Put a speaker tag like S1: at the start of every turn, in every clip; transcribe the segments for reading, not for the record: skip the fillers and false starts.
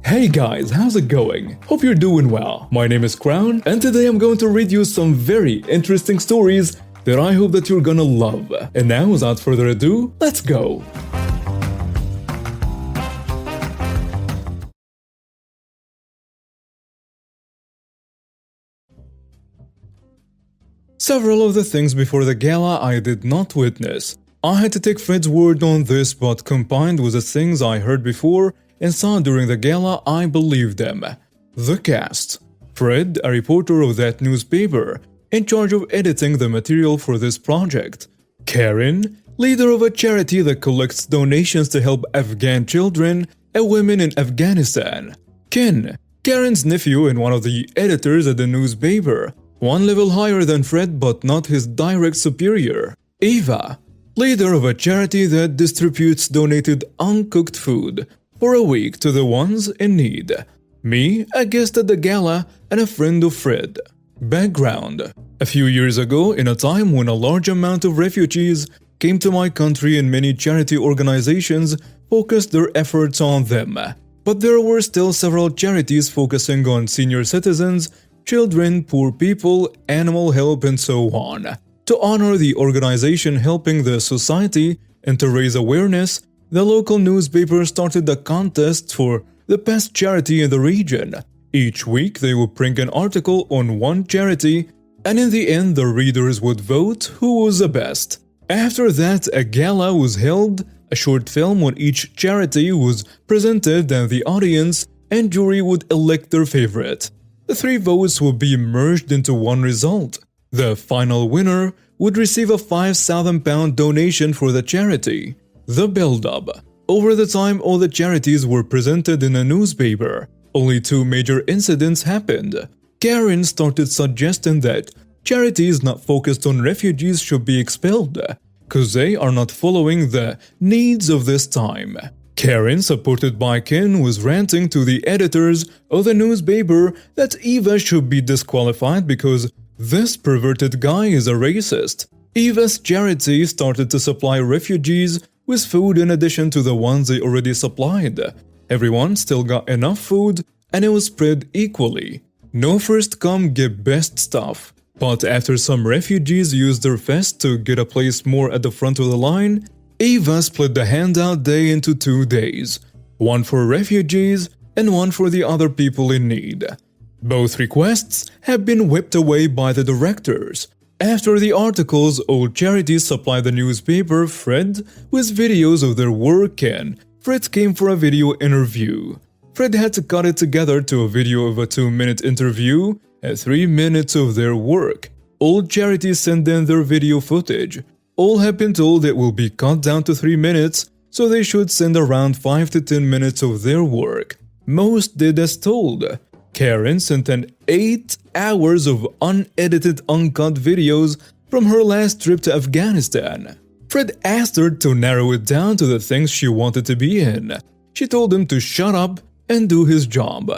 S1: Hey guys, how's it going? Hope you're doing well. My name is Crown, and today I'm going to read you some very interesting stories that I hope that you're gonna love. And now, without further ado, let's go! Several of the things before the gala I did not witness. I had to take Fred's word on this, but combined with the things I heard before and saw during the gala, I believed them. The cast. Fred, a reporter of that newspaper, in charge of editing the material for this project. Karen, leader of a charity that collects donations to help Afghan children and women in Afghanistan. Ken, Karen's nephew and one of the editors at the newspaper, one level higher than Fred but not his direct superior. Eva, leader of a charity that distributes donated uncooked food for a week to the ones in need. Me, a guest at the gala and a friend of Fred. Background. A few years ago, in a time when a large amount of refugees came to my country and many charity organizations focused their efforts on them. But there were still several charities focusing on senior citizens, children, poor people, animal help, and so on. To honor the organization helping the society and to raise awareness, the local newspaper started a contest for the best charity in the region. Each week they would bring an article on one charity, and in the end the readers would vote who was the best. After that, a gala was held, a short film on each charity was presented, and the audience and jury would elect their favorite. The three votes would be merged into one result. The final winner would receive a £5,000 donation for the charity. The build-up. Over the time, all the charities were presented in a newspaper. Only two major incidents happened. Karen started suggesting that charities not focused on refugees should be expelled, because they are not following the needs of this time. Karen, supported by Ken, was ranting to the editors of the newspaper that Eva should be disqualified because this perverted guy is a racist. Eva's charity started to supply refugees with food in addition to the ones they already supplied. Everyone still got enough food and it was spread equally. No first come get best stuff. But after some refugees used their fest to get a place more at the front of the line, Eva split the handout day into 2 days, one for refugees and one for the other people in need. Both requests have been whipped away by the directors. After the articles, all charities supplied the newspaper Fred with videos of their work, and Fred came for a video interview. Fred had to cut it together to a video of a 2-minute interview and 3 minutes of their work. All charities sent in their video footage. All have been told it will be cut down to 3 minutes, so they should send around 5 to 10 minutes of their work. Most did as told. Karen sent in 8 hours of unedited, uncut videos from her last trip to Afghanistan. Fred asked her to narrow it down to the things she wanted to be in. She told him to shut up and do his job.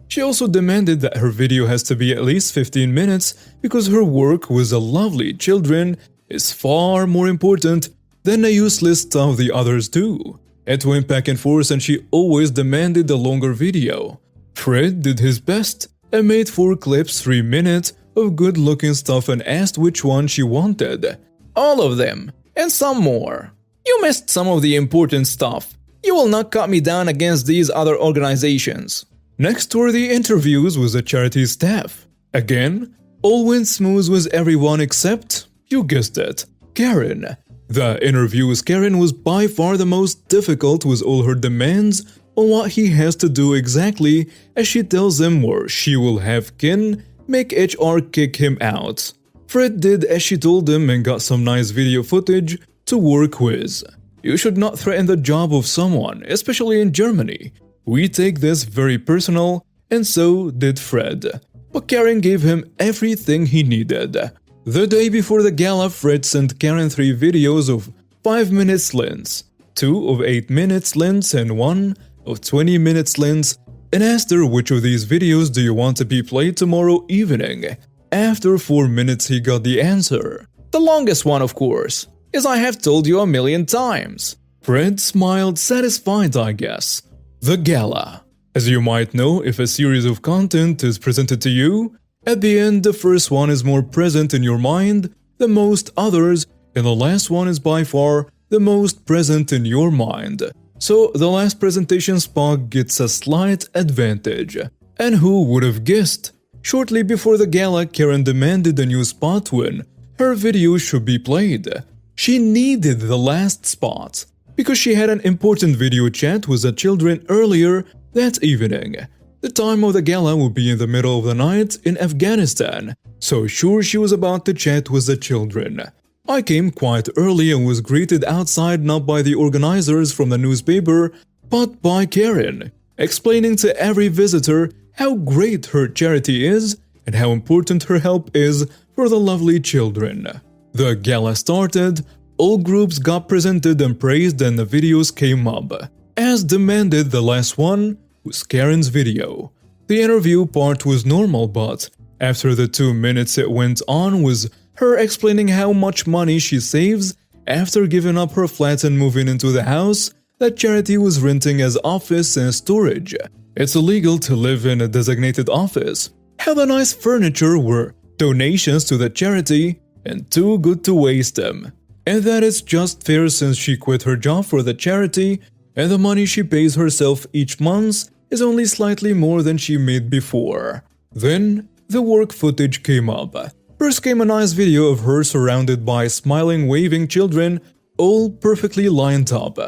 S1: She also demanded that her video has to be at least 15 minutes because her work with the lovely children is far more important than the useless stuff the others do. It went back and forth and she always demanded a longer video. Fred did his best and made 4 clips 3 minutes of good-looking stuff and asked which one she wanted. All of them, and some more. You missed some of the important stuff. You will not cut me down against these other organizations. Next were the interviews with the charity staff. Again, all went smooth with everyone except, you guessed it, Karen. The interview with Karen was by far the most difficult with all her demands on what he has to do exactly, as she tells him, or she will have Ken make HR kick him out. Fred did as she told him and got some nice video footage to work with. You should not threaten the job of someone, especially in Germany. We take this very personal, and so did Fred. But Karen gave him everything he needed. The day before the gala, Fred sent Karen 3 videos of 5 minutes lengths, 2 of 8 minutes lengths and 1 of 20 minutes lengths, and asked her which of these videos do you want to be played tomorrow evening. After 4 minutes he got the answer. The longest one, of course, as I have told you 1,000,000 times. Fred smiled, satisfied, I guess. The gala. As you might know, if a series of content is presented to you, at the end the first one is more present in your mind than most others, and the last one is by far the most present in your mind. So the last presentation spot gets a slight advantage. And who would have guessed? Shortly before the gala, Karen demanded a new spot when her video should be played. She needed the last spot because she had an important video chat with the children earlier that evening. The time of the gala would be in the middle of the night in Afghanistan, so sure she was about to chat with the children. I came quite early and was greeted outside not by the organizers from the newspaper, but by Karen, explaining to every visitor how great her charity is and how important her help is for the lovely children. The gala started, all groups got presented and praised, and the videos came up. As demanded, the last one was Karen's video. The interview part was normal, but after the 2 minutes it went on was her explaining how much money she saves after giving up her flat and moving into the house that charity was renting as office and storage. It's illegal to live in a designated office. How the nice furniture were donations to the charity and too good to waste them. And that it's just fair since she quit her job for the charity and the money she pays herself each month is only slightly more than she made before. Then the work footage came up. First came a nice video of her surrounded by smiling, waving children, all perfectly lined up.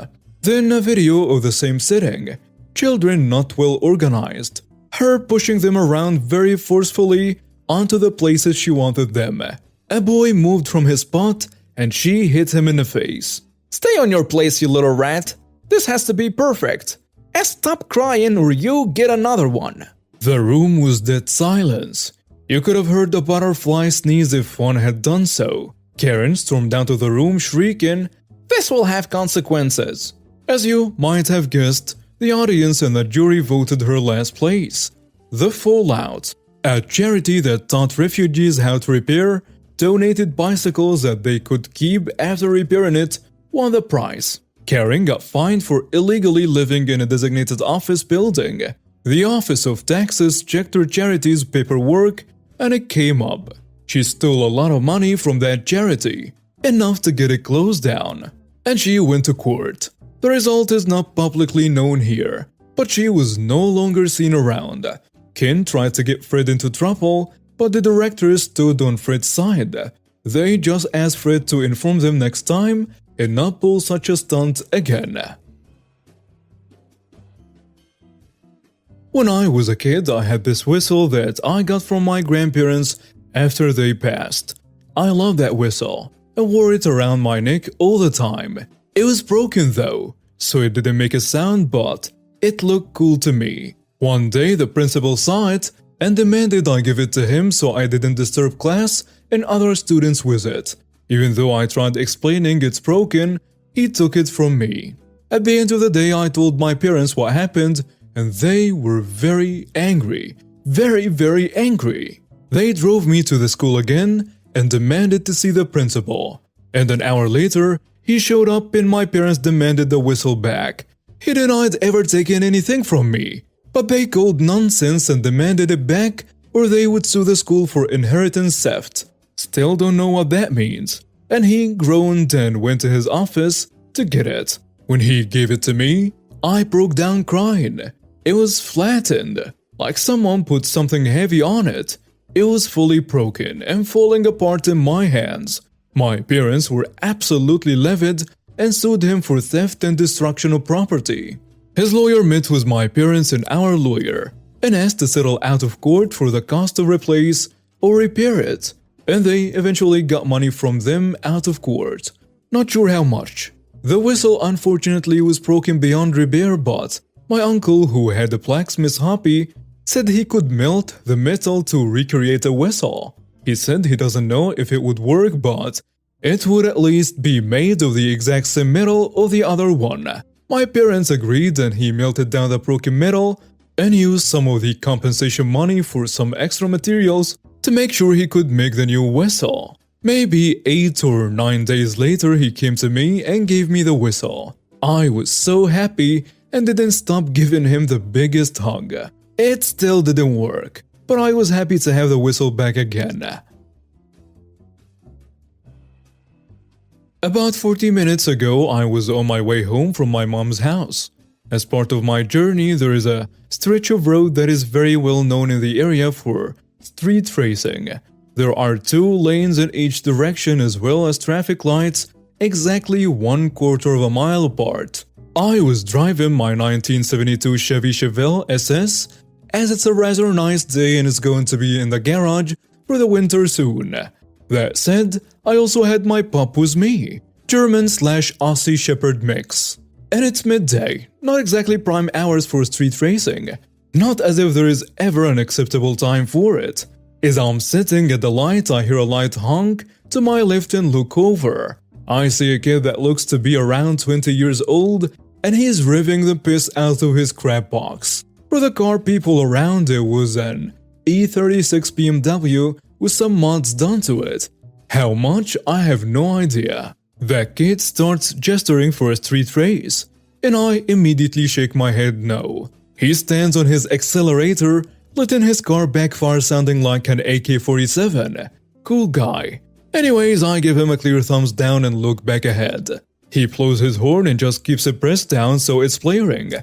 S1: Then a video of the same setting, children not well organized, her pushing them around very forcefully onto the places she wanted them. A boy moved from his spot and she hit him in the face. "Stay on your place, you little rat. This has to be perfect. And stop crying or you get another one." The room was dead silence. You could have heard a butterfly sneeze if one had done so. Karen stormed out of the room shrieking, "This will have consequences." As you might have guessed, the audience and the jury voted her last place. The Fallout, a charity that taught refugees how to repair, donated bicycles that they could keep after repairing it, won the prize. Karen got fined for illegally living in a designated office building. The Office of Taxes checked her charity's paperwork and it came up. She stole a lot of money from that charity, enough to get it closed down, and she went to court. The result is not publicly known here, but she was no longer seen around. Ken tried to get Fred into trouble, but the directors stood on Fred's side. They just asked Fred to inform them next time and not pull such a stunt again. When I was a kid, I had this whistle that I got from my grandparents after they passed. I loved that whistle and wore it around my neck all the time. It was broken though, so it didn't make a sound, but it looked cool to me. One day the principal saw it and demanded I give it to him so I didn't disturb class and other students with it. Even though I tried explaining it's broken, he took it from me. At the end of the day, I told my parents what happened and they were very angry. Very angry. They drove me to the school again and demanded to see the principal. And an hour later, he showed up and my parents demanded the whistle back. He denied ever taking anything from me, but they called nonsense and demanded it back or they would sue the school for inheritance theft. Still don't know what that means. And he groaned and went to his office to get it. When he gave it to me, I broke down crying. It was flattened, like someone put something heavy on it. It was fully broken and falling apart in my hands. My parents were absolutely livid and sued him for theft and destruction of property. His lawyer met with my parents and our lawyer and asked to settle out of court for the cost to replace or repair it. And they eventually got money from them out of court. Not sure how much. The whistle unfortunately was broken beyond repair, but my uncle, who had a blacksmith's hobby, said he could melt the metal to recreate a whistle. He said he doesn't know if it would work, but it would at least be made of the exact same metal of the other one. My parents agreed and he melted down the broken metal and used some of the compensation money for some extra materials to make sure he could make the new whistle. Maybe 8 or 9 days later he came to me and gave me the whistle. I was so happy and didn't stop giving him the biggest hug. It still didn't work, but I was happy to have the whistle back again. About 40 minutes ago, I was on my way home from my mom's house. As part of my journey, there is a stretch of road that is very well known in the area for street racing. There are 2 lanes in each direction as well as traffic lights exactly 1/4 of a mile apart. I was driving my 1972 Chevy Chevelle SS, as it's a rather nice day and it's going to be in the garage for the winter soon. That said, I also had my pup with me, German/Aussie Shepherd mix. And it's midday, not exactly prime hours for street racing. Not as if there is ever an acceptable time for it. As I'm sitting at the light, I hear a light honk to my left and look over. I see a kid that looks to be around 20 years old, and he's revving the piss out of his crap box. For the car people around, it was an E36 BMW with some mods done to it. How much? I have no idea. That kid starts gesturing for a street race, and I immediately shake my head no. He stands on his accelerator, letting his car backfire sounding like an AK-47. Cool guy. Anyways, I give him a clear thumbs down and look back ahead. He blows his horn and just keeps it pressed down so it's blaring.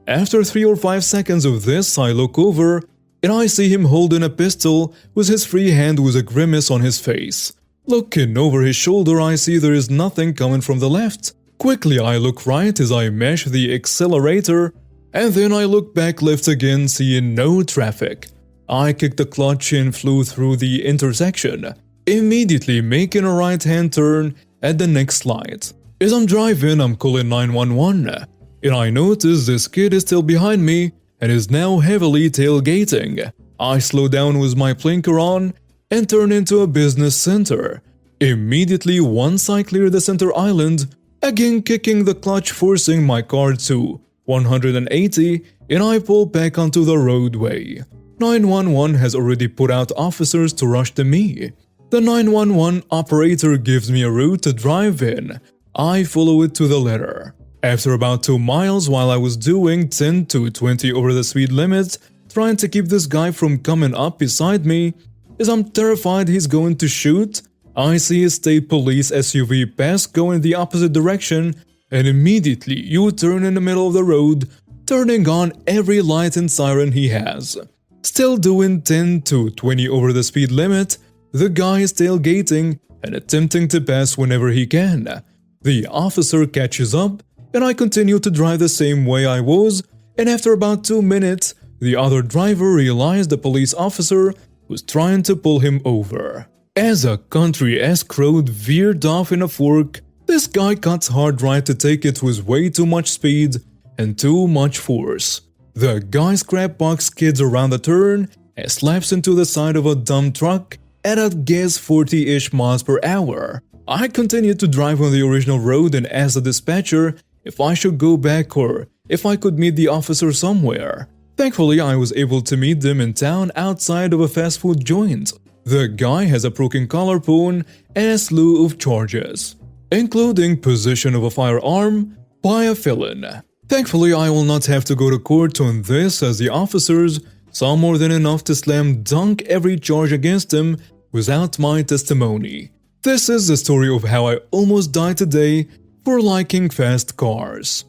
S1: After 3 or 5 seconds of this, I look over and I see him holding a pistol with his free hand with a grimace on his face. Looking over his shoulder, I see there is nothing coming from the left. Quickly, I look right as I mash the accelerator, and then I look back left again, seeing no traffic. I kicked the clutch and flew through the intersection, immediately making a right-hand turn at the next light. As I'm driving, I'm calling 911, and I notice this kid is still behind me and is now heavily tailgating. I slow down with my blinker on and turn into a business center. Immediately, once I clear the center island, again kicking the clutch, forcing my car to 180, and I pull back onto the roadway. 911 has already put out officers to rush to me. The 911 operator gives me a route to drive in. I follow it to the letter. After about 2 miles, while I was doing 10 to 20 over the speed limit, trying to keep this guy from coming up beside me, as I'm terrified he's going to shoot, I see a state police SUV pass go in the opposite direction and immediately U-turn in the middle of the road, turning on every light and siren he has. Still doing 10 to 20 over the speed limit, the guy is tailgating and attempting to pass whenever he can. The officer catches up and I continue to drive the same way I was, and after about 2 minutes, the other driver realized the police officer was trying to pull him over. As a country-esque road veered off in a fork, this guy cuts hard right to take it with way too much speed and too much force. The guy's crap box skids around the turn and slaps into the side of a dump truck at a guess 40-ish miles per hour. I continued to drive on the original road and asked the dispatcher if I should go back or if I could meet the officer somewhere. Thankfully, I was able to meet them in town outside of a fast food joint. The guy has a broken collarbone and a slew of charges, including possession of a firearm by a felon. Thankfully, I will not have to go to court on this, as the officers saw more than enough to slam dunk every charge against him without my testimony. This is the story of how I almost died today for liking fast cars.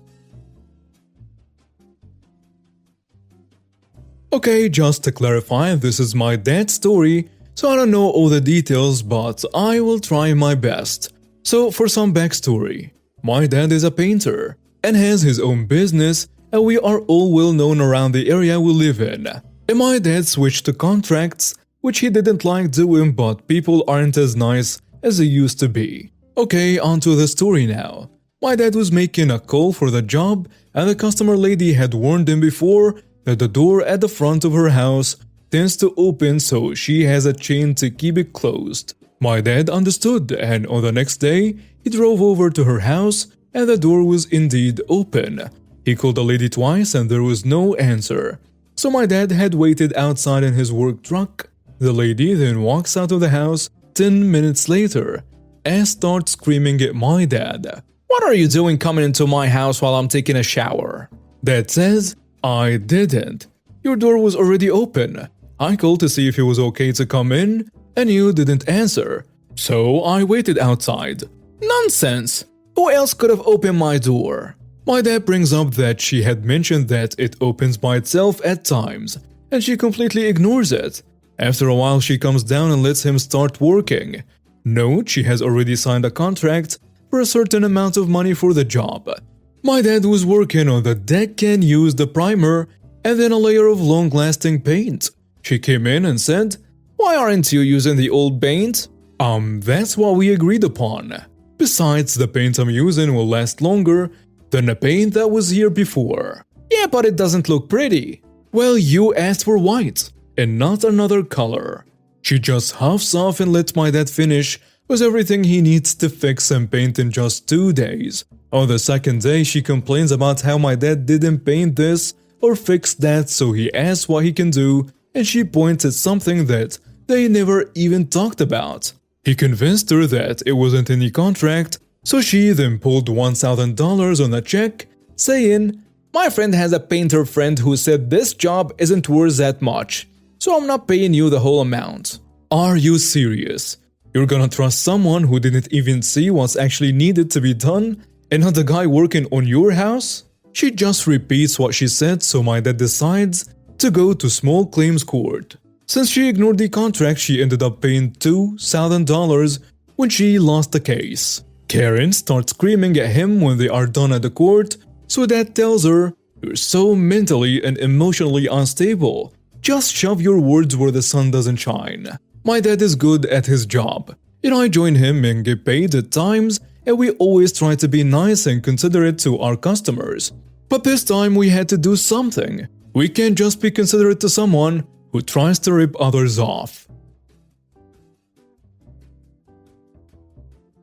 S1: Okay, just to clarify, this is my dad's story, so I don't know all the details, but I will try my best. So for some backstory, my dad is a painter and has his own business, and we are all well known around the area we live in. And my dad switched to contracts, which he didn't like doing, but people aren't as nice as they used to be. Okay, on to the story now. My dad was making a call for the job, and the customer lady had warned him before that the door at the front of her house tends to open, so she has a chain to keep it closed. My dad understood, and on the next day, he drove over to her house and the door was indeed open. He called the lady twice and there was no answer. So my dad had waited outside in his work truck. The lady then walks out of the house 10 minutes later and starts screaming at my dad. "What are you doing coming into my house while I'm taking a shower?" Dad says, I didn't. Your door was already open. I called to see if it was okay to come in, and you didn't answer. So I waited outside. Nonsense! Who else could have opened my door? My dad brings up that she had mentioned that it opens by itself at times, and she completely ignores it. After a while, she comes down and lets him start working. Note, she has already signed a contract for a certain amount of money for the job. My dad was working on the deck and used the primer and then a layer of long-lasting paint. She came in and said, "Why aren't you using the old paint?" That's what we agreed upon. Besides, the paint I'm using will last longer than the paint that was here before. Yeah, but it doesn't look pretty. Well, you asked for white, and not another color. She just huffs off and lets my dad finish with everything he needs to fix and paint in just 2 days. On the second day, she complains about how my dad didn't paint this or fix that, so he asks what he can do, and she points at something that they never even talked about. He convinced her that it wasn't in the contract, so she then pulled $1,000 on a check, saying, "My friend has a painter friend who said this job isn't worth that much, so I'm not paying you the whole amount." Are you serious? You're gonna trust someone who didn't even see what's actually needed to be done, and not the guy working on your house? She just repeats what she said, so my dad decides to go to small claims court. Since she ignored the contract, she ended up paying $2,000 when she lost the case. Karen starts screaming at him when they are done at the court, so Dad tells her, "You're so mentally and emotionally unstable. Just shove your words where the sun doesn't shine." My dad is good at his job, and I join him and get paid at times, and we always try to be nice and considerate to our customers. But this time we had to do something. We can't just be considerate to someone who tries to rip others off.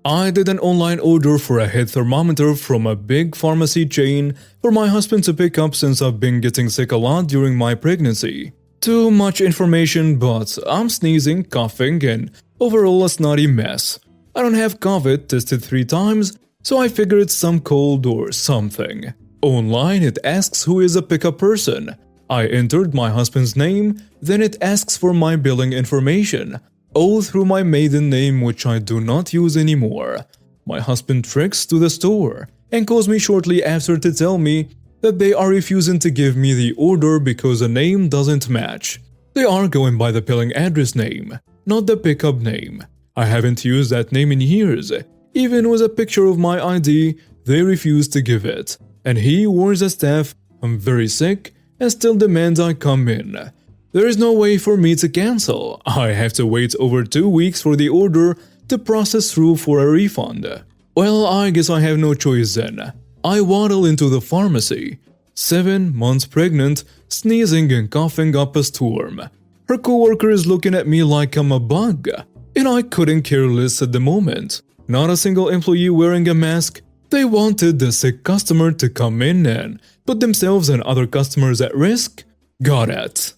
S1: I did an online order for a head thermometer from a big pharmacy chain for my husband to pick up since I've been getting sick a lot during my pregnancy. Too much information, but I'm sneezing, coughing, and overall a snotty mess. I don't have COVID, tested 3 times, so I figure it's some cold or something. Online it asks who is a pickup person. I entered my husband's name, then it asks for my billing information, all through my maiden name, which I do not use anymore. My husband treks to the store and calls me shortly after to tell me that they are refusing to give me the order because the name doesn't match. They are going by the billing address name, not the pickup name. I haven't used that name in years. Even with a picture of my ID, they refuse to give it. And he warns the staff I'm very sick and still demands I come in. There is no way for me to cancel. I have to wait over 2 weeks for the order to process through for a refund. Well, I guess I have no choice then. I waddle into the pharmacy, 7 months pregnant, sneezing and coughing up a storm. Her coworker is looking at me like I'm a bug, and I couldn't care less at the moment. Not a single employee wearing a mask. They wanted the sick customer to come in and put themselves and other customers at risk? Got it.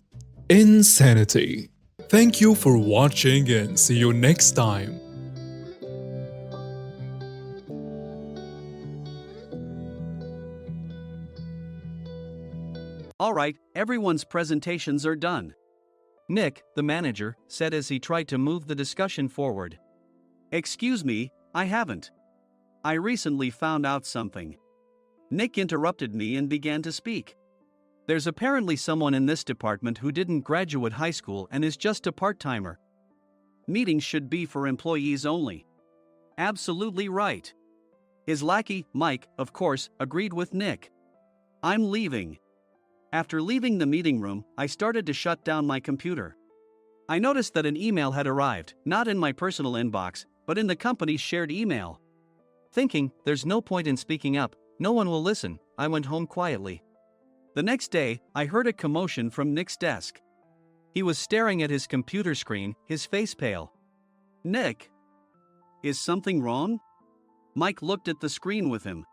S1: Insanity. Thank you for watching and see you next time.
S2: Alright, everyone's presentations are done. Nick, the manager, said as he tried to move the discussion forward. Excuse me, I haven't. I recently found out something. Nick interrupted me and began to speak. There's apparently someone in this department who didn't graduate high school and is just a part-timer. Meetings should be for employees only. Absolutely right. His lackey, Mike, of course, agreed with Nick. I'm leaving. After leaving the meeting room, I started to shut down my computer. I noticed that an email had arrived, not in my personal inbox, but in the company's shared email. Thinking, there's no point in speaking up, no one will listen, I went home quietly. The next day, I heard a commotion from Nick's desk. He was staring at his computer screen, his face pale. Nick! Is something wrong? Mike looked at the screen with him.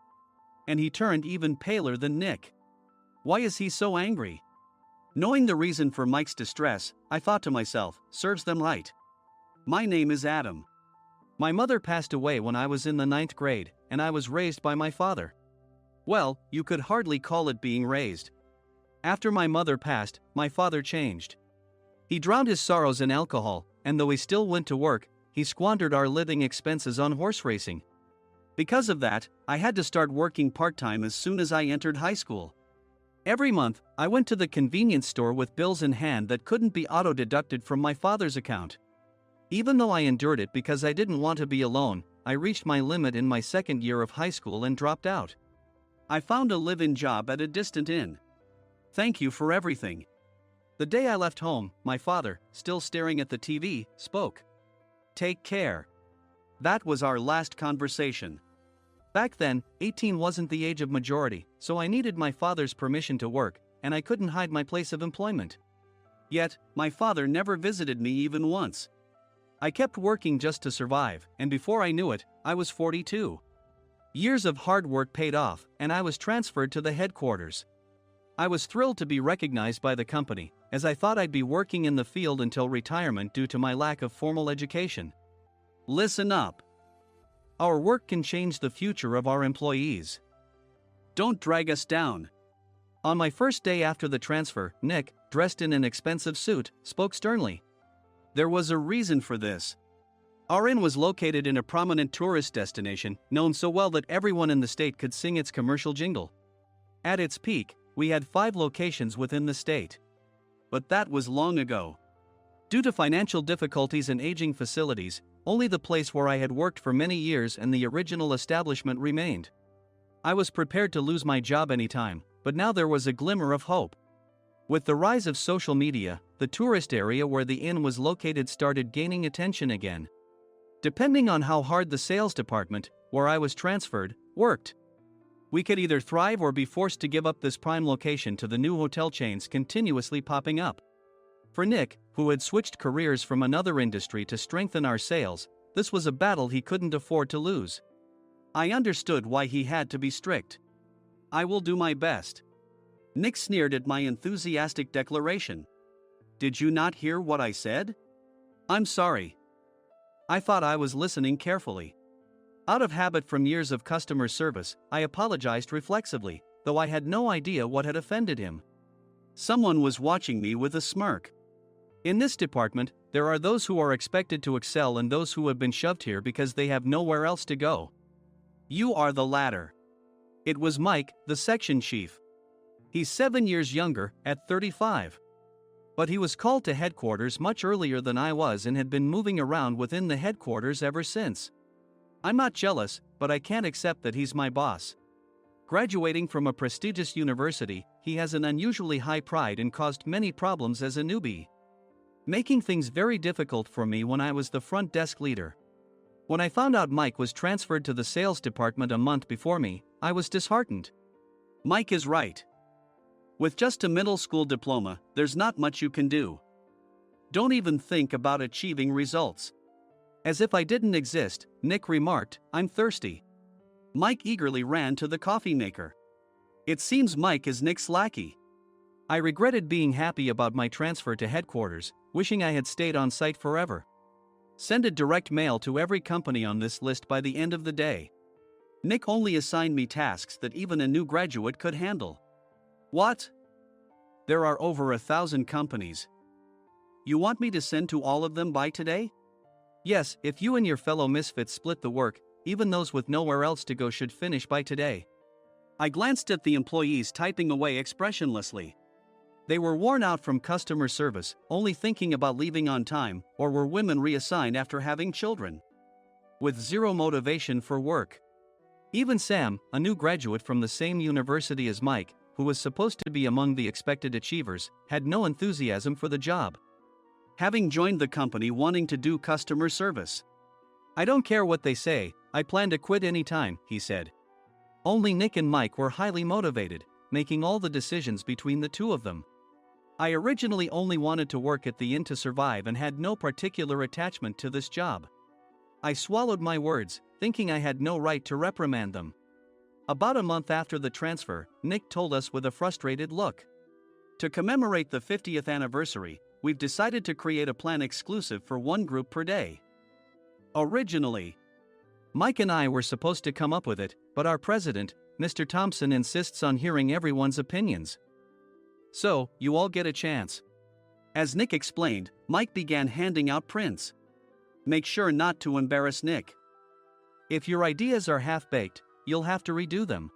S2: And he turned even paler than Nick. Why is he so angry? Knowing the reason for Mike's distress, I thought to myself, serves them right. My name is Adam. My mother passed away when I was in the 9th grade, and I was raised by my father. Well, you could hardly call it being raised. After my mother passed, my father changed. He drowned his sorrows in alcohol, and though he still went to work, he squandered our living expenses on horse racing. Because of that, I had to start working part-time as soon as I entered high school. Every month, I went to the convenience store with bills in hand that couldn't be auto-deducted from my father's account. Even though I endured it because I didn't want to be alone, I reached my limit in my second year of high school and dropped out. I found a live-in job at a distant inn. Thank you for everything. The day I left home, my father, still staring at the TV, spoke. Take care. That was our last conversation. Back then, 18 wasn't the age of majority, so I needed my father's permission to work, and I couldn't hide my place of employment. Yet, my father never visited me even once. I kept working just to survive, and before I knew it, I was 42. Years of hard work paid off, and I was transferred to the headquarters. I was thrilled to be recognized by the company, as I thought I'd be working in the field until retirement due to my lack of formal education. Listen up. Our work can change the future of our employees. Don't drag us down. On my first day after the transfer, Nick, dressed in an expensive suit, spoke sternly. There was a reason for this. Our inn was located in a prominent tourist destination, known so well that everyone in the state could sing its commercial jingle. At its peak, we had 5 locations within the state. But that was long ago. Due to financial difficulties and aging facilities, only the place where I had worked for many years and the original establishment remained. I was prepared to lose my job anytime, but now there was a glimmer of hope. With the rise of social media, the tourist area where the inn was located started gaining attention again. Depending on how hard the sales department, where I was transferred, worked, we could either thrive or be forced to give up this prime location to the new hotel chains continuously popping up. For Nick, who had switched careers from another industry to strengthen our sales, this was a battle he couldn't afford to lose. I understood why he had to be strict. I will do my best. Nick sneered at my enthusiastic declaration. Did you not hear what I said? I'm sorry. I thought I was listening carefully. Out of habit from years of customer service, I apologized reflexively, though I had no idea what had offended him. Someone was watching me with a smirk. In this department, there are those who are expected to excel and those who have been shoved here because they have nowhere else to go. You are the latter. It was Mike, the section chief. He's 7 years younger, at 35. But he was called to headquarters much earlier than I was and had been moving around within the headquarters ever since. I'm not jealous, but I can't accept that he's my boss. Graduating from a prestigious university, he has an unusually high pride and caused many problems as a newbie, making things very difficult for me when I was the front desk leader. When I found out Mike was transferred to the sales department a month before me, I was disheartened. Mike is right. With just a middle school diploma, there's not much you can do. Don't even think about achieving results. As if I didn't exist, Nick remarked, I'm thirsty. Mike eagerly ran to the coffee maker. It seems Mike is Nick's lackey. I regretted being happy about my transfer to headquarters, wishing I had stayed on site forever. Send a direct mail to every company on this list by the end of the day. Nick only assigned me tasks that even a new graduate could handle. What? There are over 1,000 companies. You want me to send to all of them by today? Yes, if you and your fellow misfits split the work, even those with nowhere else to go should finish by today. I glanced at the employees typing away expressionlessly. They were worn out from customer service, only thinking about leaving on time, or were women reassigned after having children, with zero motivation for work. Even Sam, a new graduate from the same university as Mike, who was supposed to be among the expected achievers, had no enthusiasm for the job, having joined the company wanting to do customer service. I don't care what they say, I plan to quit anytime, he said. Only Nick and Mike were highly motivated, making all the decisions between the two of them. I originally only wanted to work at the inn to survive and had no particular attachment to this job. I swallowed my words, thinking I had no right to reprimand them. About a month after the transfer, Nick told us with a frustrated look. To commemorate the 50th anniversary, we've decided to create a plan exclusive for one group per day. Originally, Mike and I were supposed to come up with it, but our president, Mr. Thompson insists on hearing everyone's opinions. So, you all get a chance. As Nick explained, Mike began handing out prints. Make sure not to embarrass Nick. If your ideas are half-baked, you'll have to redo them.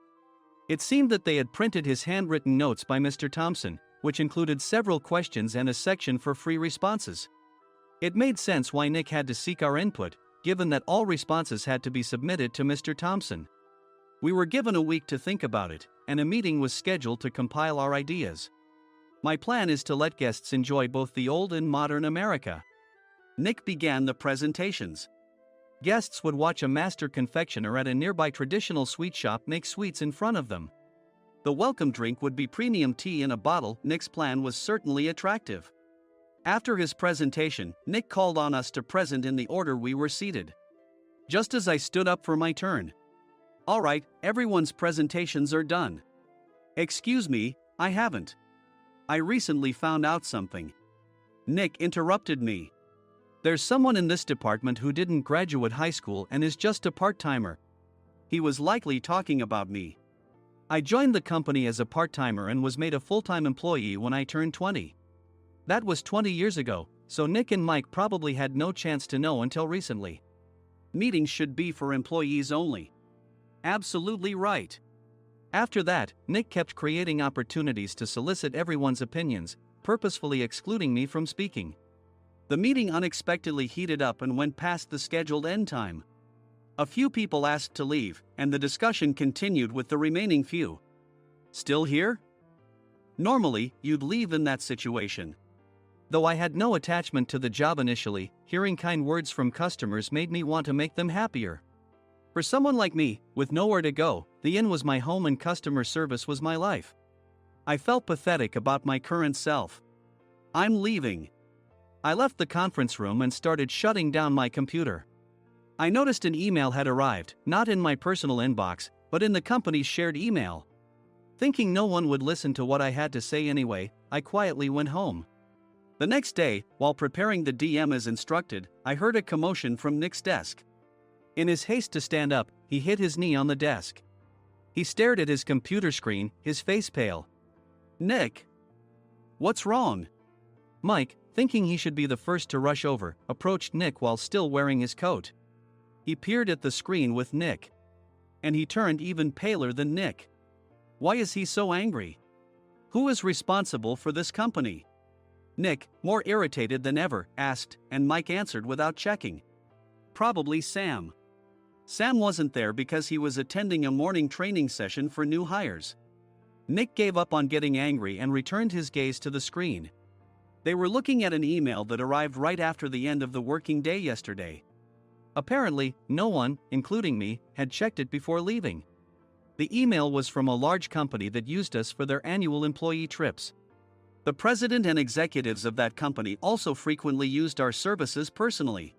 S2: It seemed that they had printed his handwritten notes by Mr. Thompson, which included several questions and a section for free responses. It made sense why Nick had to seek our input, given that all responses had to be submitted to Mr. Thompson. We were given a week to think about it, and a meeting was scheduled to compile our ideas. My plan is to let guests enjoy both the old and modern America. Nick began the presentations. Guests would watch a master confectioner at a nearby traditional sweet shop make sweets in front of them. The welcome drink would be premium tea in a bottle. Nick's plan was certainly attractive. After his presentation, Nick called on us to present in the order we were seated. Just as I stood up for my turn. All right, everyone's presentations are done. Excuse me, I haven't. I recently found out something. Nick interrupted me. There's someone in this department who didn't graduate high school and is just a part-timer. He was likely talking about me. I joined the company as a part-timer and was made a full-time employee when I turned 20. That was 20 years ago, so Nick and Mike probably had no chance to know until recently. Meetings should be for employees only. Absolutely right. After that, Nick kept creating opportunities to solicit everyone's opinions, purposefully excluding me from speaking. The meeting unexpectedly heated up and went past the scheduled end time. A few people asked to leave, and the discussion continued with the remaining few. Still here? Normally, you'd leave in that situation. Though I had no attachment to the job initially, hearing kind words from customers made me want to make them happier. For someone like me, with nowhere to go, the inn was my home and customer service was my life. I felt pathetic about my current self. I'm leaving. I left the conference room and started shutting down my computer. I noticed an email had arrived, not in my personal inbox, but in the company's shared email. Thinking no one would listen to what I had to say anyway, I quietly went home. The next day, while preparing the DM as instructed, I heard a commotion from Nick's desk. In his haste to stand up, he hit his knee on the desk. He stared at his computer screen, his face pale. Nick! What's wrong? Mike, thinking he should be the first to rush over, approached Nick while still wearing his coat. He peered at the screen with Nick. And he turned even paler than Nick. Why is he so angry? Who is responsible for this company? Nick, more irritated than ever, asked, and Mike answered without checking. Probably Sam. Sam wasn't there because he was attending a morning training session for new hires. Nick gave up on getting angry and returned his gaze to the screen. They were looking at an email that arrived right after the end of the working day yesterday. Apparently, no one, including me, had checked it before leaving. The email was from a large company that used us for their annual employee trips. The president and executives of that company also frequently used our services personally.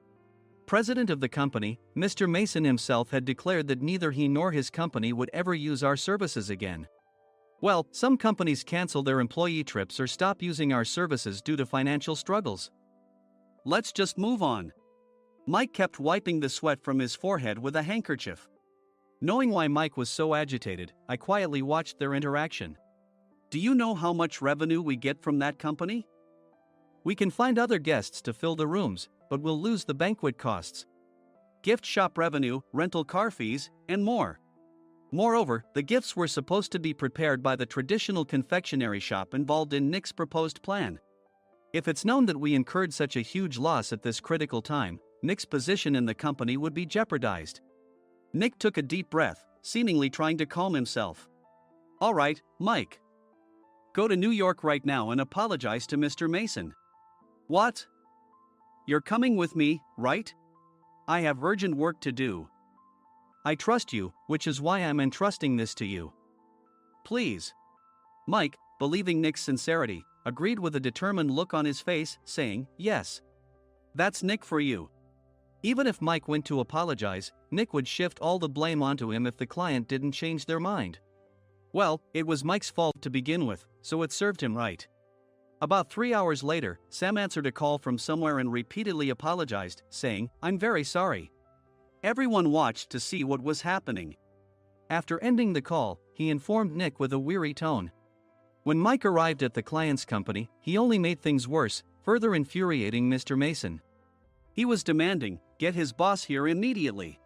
S2: President of the company, Mr. Mason himself had declared that neither he nor his company would ever use our services again. Well, some companies cancel their employee trips or stop using our services due to financial struggles. Let's just move on. Mike kept wiping the sweat from his forehead with a handkerchief. Knowing why Mike was so agitated, I quietly watched their interaction. Do you know how much revenue we get from that company? We can find other guests to fill the rooms, but we'll lose the banquet costs, gift shop revenue, rental car fees, and more. Moreover, the gifts were supposed to be prepared by the traditional confectionery shop involved in Nick's proposed plan. If it's known that we incurred such a huge loss at this critical time, Nick's position in the company would be jeopardized. Nick took a deep breath, seemingly trying to calm himself. All right, Mike. Go to New York right now and apologize to Mr. Mason. What? You're coming with me, right? I have urgent work to do. I trust you, which is why I'm entrusting this to you. Please. Mike, believing Nick's sincerity, agreed with a determined look on his face, saying, yes. That's Nick for you. Even if Mike went to apologize, Nick would shift all the blame onto him if the client didn't change their mind. Well, it was Mike's fault to begin with, so it served him right. About 3 hours later, Sam answered a call from somewhere and repeatedly apologized, saying, I'm very sorry. Everyone watched to see what was happening. After ending the call, he informed Nick with a weary tone. When Mike arrived at the client's company, he only made things worse, further infuriating Mr. Mason. He was demanding, "Get his boss here immediately."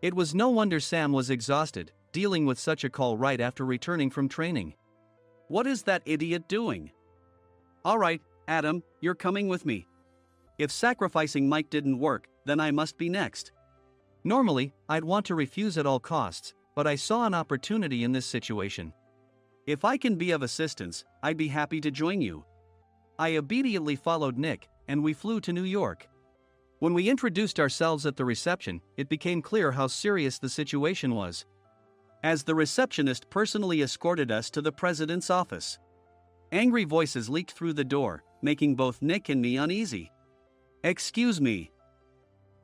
S2: It was no wonder Sam was exhausted, dealing with such a call right after returning from training. "What is that idiot doing?" "All right, Adam, you're coming with me. If sacrificing Mike didn't work, then I must be next." Normally, I'd want to refuse at all costs, but I saw an opportunity in this situation. "If I can be of assistance, I'd be happy to join you." I immediately followed Nick, and we flew to New York. When we introduced ourselves at the reception, it became clear how serious the situation was, as the receptionist personally escorted us to the president's office. Angry voices leaked through the door, making both Nick and me uneasy. "Excuse me.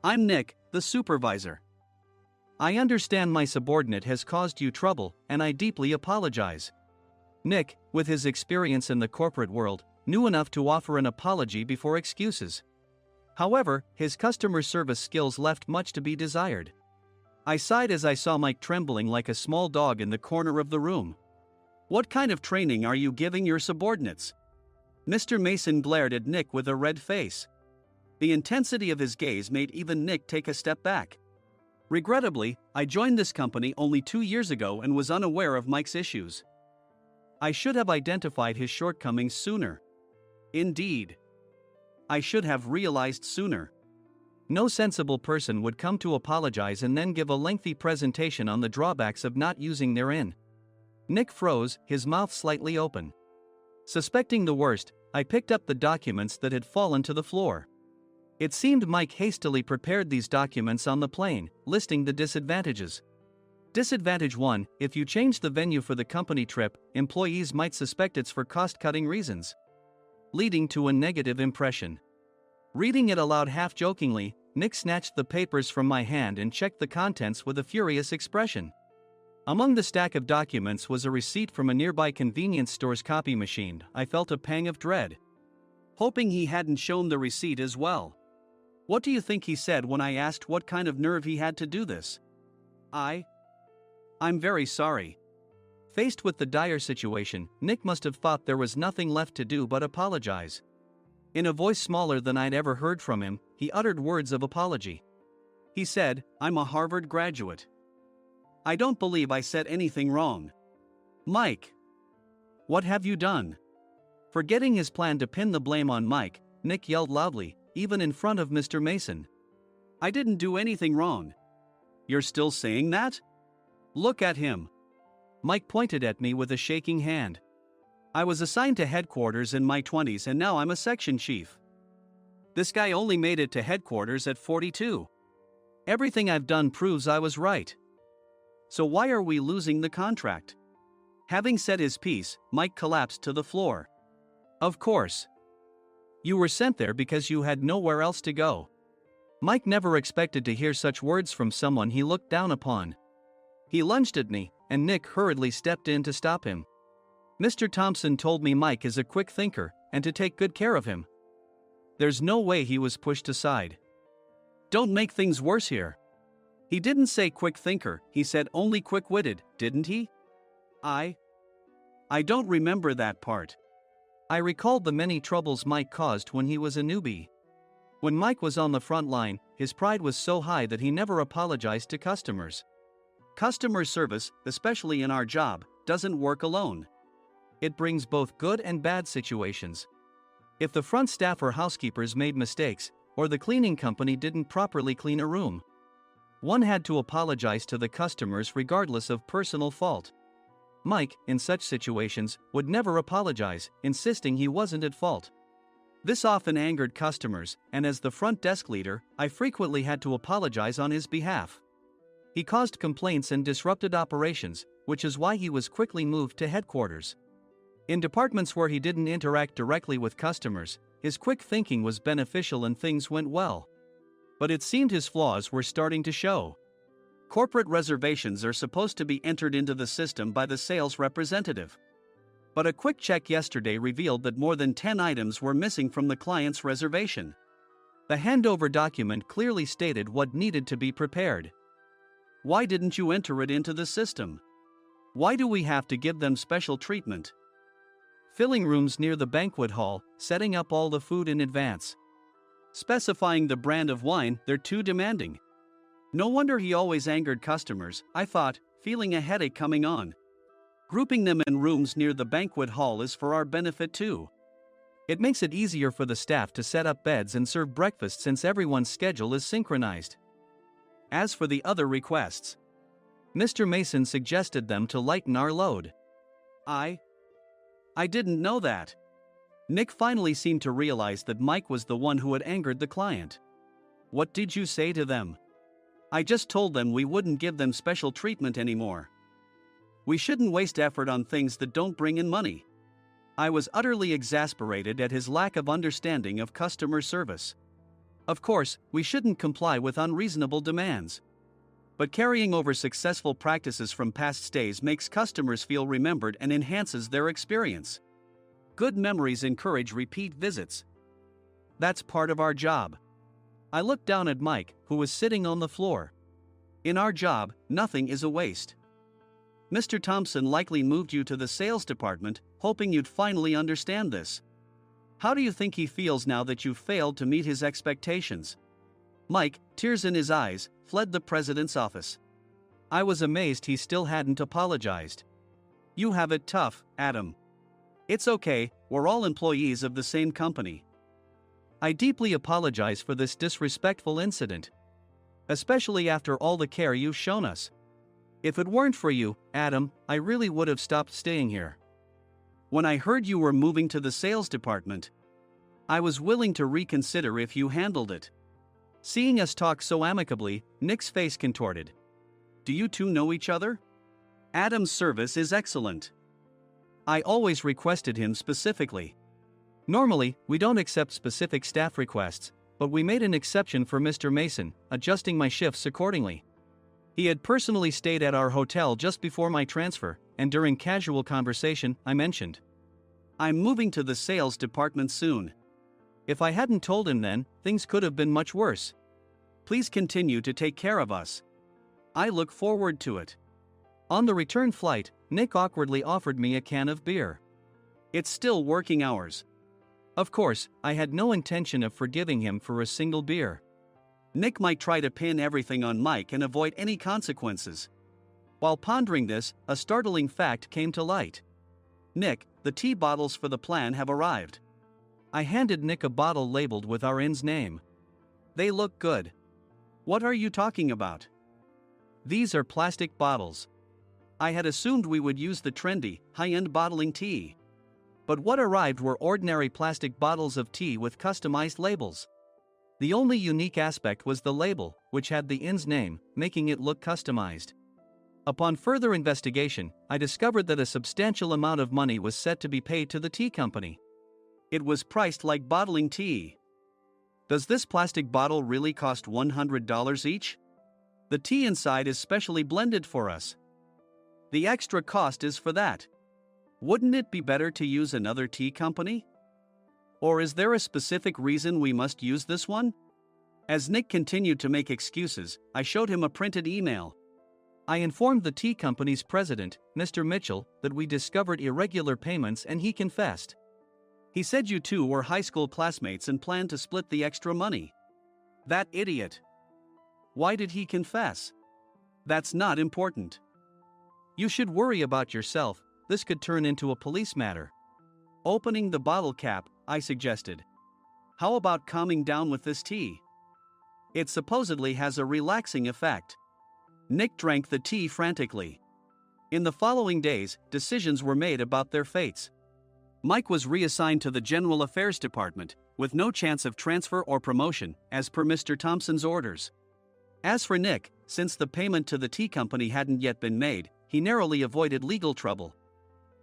S2: I'm Nick, the supervisor. I understand my subordinate has caused you trouble, and I deeply apologize." Nick, with his experience in the corporate world, knew enough to offer an apology before excuses. However, his customer service skills left much to be desired. I sighed as I saw Mike trembling like a small dog in the corner of the room. "What kind of training are you giving your subordinates?" Mr. Mason glared at Nick with a red face. The intensity of his gaze made even Nick take a step back. Regrettably, I joined this company only 2 years ago and was unaware of Mike's issues. I should have identified his shortcomings sooner. Indeed, I should have realized sooner. No sensible person would come to apologize and then give a lengthy presentation on the drawbacks of not using their in. Nick froze, his mouth slightly open. Suspecting the worst, I picked up the documents that had fallen to the floor. It seemed Mike hastily prepared these documents on the plane, listing the disadvantages. Disadvantage 1: if you change the venue for the company trip, employees might suspect it's for cost-cutting reasons, leading to a negative impression. Reading it aloud half-jokingly, Nick snatched the papers from my hand and checked the contents with a furious expression. Among the stack of documents was a receipt from a nearby convenience store's copy machine. I felt a pang of dread, hoping he hadn't shown the receipt as well. What do you think he said when I asked what kind of nerve he had to do this? "I'm very sorry." Faced with the dire situation, Nick must have thought there was nothing left to do but apologize. In a voice smaller than I'd ever heard from him, he uttered words of apology. He said, "I'm a Harvard graduate. I don't believe I said anything wrong." "Mike, what have you done?" Forgetting his plan to pin the blame on Mike, Nick yelled loudly, even in front of Mr. Mason. "I didn't do anything wrong." "You're still saying that? Look at him." Mike pointed at me with a shaking hand. "I was assigned to headquarters in my 20s and now I'm a section chief. This guy only made it to headquarters at 42. Everything I've done proves I was right. So why are we losing the contract?" Having said his piece, Mike collapsed to the floor. "Of course. You were sent there because you had nowhere else to go." Mike never expected to hear such words from someone he looked down upon. He lunged at me, and Nick hurriedly stepped in to stop him. "Mr. Thompson told me Mike is a quick thinker, and to take good care of him." There's no way he was pushed aside. "Don't make things worse here. He didn't say quick thinker, he said only quick-witted, didn't he?" I don't remember that part." I recalled the many troubles Mike caused when he was a newbie. When Mike was on the front line, his pride was so high that he never apologized to customers. Customer service, especially in our job, doesn't work alone. It brings both good and bad situations. If the front staff or housekeepers made mistakes, or the cleaning company didn't properly clean a room, one had to apologize to the customers regardless of personal fault. Mike, in such situations, would never apologize, insisting he wasn't at fault. This often angered customers, and as the front desk leader, I frequently had to apologize on his behalf. He caused complaints and disrupted operations, which is why he was quickly moved to headquarters. In departments where he didn't interact directly with customers, his quick thinking was beneficial and things went well. But it seemed his flaws were starting to show. Corporate reservations are supposed to be entered into the system by the sales representative. But a quick check yesterday revealed that more than 10 items were missing from the client's reservation. The handover document clearly stated what needed to be prepared. Why didn't you enter it into the system? Why do we have to give them special treatment? Filling rooms near the banquet hall, setting up all the food in advance. Specifying the brand of wine, they're too demanding. No wonder he always angered customers, I thought, feeling a headache coming on. Grouping them in rooms near the banquet hall is for our benefit too. It makes it easier for the staff to set up beds and serve breakfast since everyone's schedule is synchronized. As for the other requests, Mr. Mason suggested them to lighten our load. I didn't know that. Nick finally seemed to realize that Mike was the one who had angered the client. What did you say to them? I just told them we wouldn't give them special treatment anymore. We shouldn't waste effort on things that don't bring in money. I was utterly exasperated at his lack of understanding of customer service. Of course, we shouldn't comply with unreasonable demands. But carrying over successful practices from past stays makes customers feel remembered and enhances their experience. Good memories encourage repeat visits. That's part of our job. I looked down at Mike, who was sitting on the floor. In our job, nothing is a waste. Mr. Thompson likely moved you to the sales department, hoping you'd finally understand this. How do you think he feels now that you've failed to meet his expectations? Mike, tears in his eyes, fled the president's office. I was amazed he still hadn't apologized. You have it tough, Adam. It's okay, we're all employees of the same company. I deeply apologize for this disrespectful incident. Especially after all the care you've shown us. If it weren't for you, Adam, I really would have stopped staying here. When I heard you were moving to the sales department, I was willing to reconsider if you handled it. Seeing us talk so amicably, Nick's face contorted. Do you two know each other? Adam's service is excellent. I always requested him specifically. Normally, we don't accept specific staff requests, but we made an exception for Mr. Mason, adjusting my shifts accordingly. He had personally stayed at our hotel just before my transfer, and during casual conversation, I mentioned, I'm moving to the sales department soon. If I hadn't told him then, things could have been much worse. Please continue to take care of us. I look forward to it. On the return flight, Nick awkwardly offered me a can of beer. It's still working hours. Of course, I had no intention of forgiving him for a single beer. Nick might try to pin everything on Mike and avoid any consequences. While pondering this, a startling fact came to light. Nick, the tea bottles for the plan have arrived. I handed Nick a bottle labeled with our inn's name. They look good. What are you talking about? These are plastic bottles. I had assumed we would use the trendy, high-end bottling tea. But what arrived were ordinary plastic bottles of tea with customized labels. The only unique aspect was the label, which had the inn's name, making it look customized. Upon further investigation, I discovered that a substantial amount of money was set to be paid to the tea company. It was priced like bottling tea. Does this plastic bottle really cost $100 each? The tea inside is specially blended for us. The extra cost is for that. Wouldn't it be better to use another tea company? Or is there a specific reason we must use this one? As Nick continued to make excuses, I showed him a printed email. I informed the tea company's president, Mr. Mitchell, that we discovered irregular payments and he confessed. He said you two were high school classmates and planned to split the extra money. That idiot. Why did he confess? That's not important. You should worry about yourself, this could turn into a police matter. Opening the bottle cap, I suggested. How about calming down with this tea? It supposedly has a relaxing effect. Nick drank the tea frantically. In the following days, decisions were made about their fates. Mike was reassigned to the General Affairs Department, with no chance of transfer or promotion, as per Mr. Thompson's orders. As for Nick, since the payment to the tea company hadn't yet been made, he narrowly avoided legal trouble.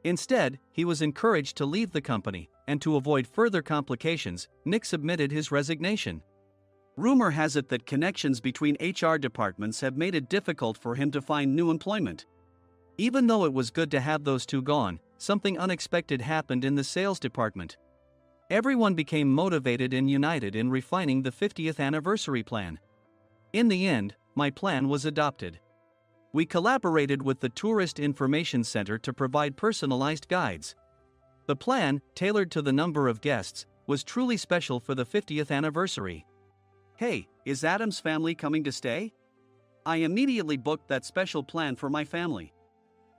S2: Instead, he was encouraged to leave the company, and to avoid further complications, Nick submitted his resignation. Rumor has it that connections between HR departments have made it difficult for him to find new employment. Even though it was good to have those two gone, something unexpected happened in the sales department. Everyone became motivated and united in refining the 50th anniversary plan. In the end, my plan was adopted. We collaborated with the Tourist Information Center to provide personalized guides. The plan, tailored to the number of guests, was truly special for the 50th anniversary. Hey, is Adam's family coming to stay? I immediately booked that special plan for my family.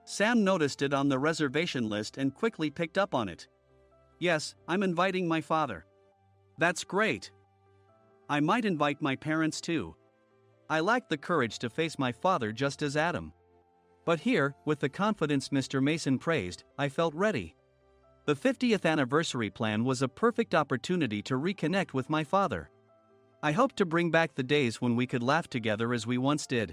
S2: Sam noticed it on the reservation list and quickly picked up on it. Yes, I'm inviting my father. That's great. I might invite my parents too. I lacked the courage to face my father just as Adam. But here, with the confidence Mr. Mason praised, I felt ready. The 50th anniversary plan was a perfect opportunity to reconnect with my father. I hope to bring back the days when we could laugh together as we once did.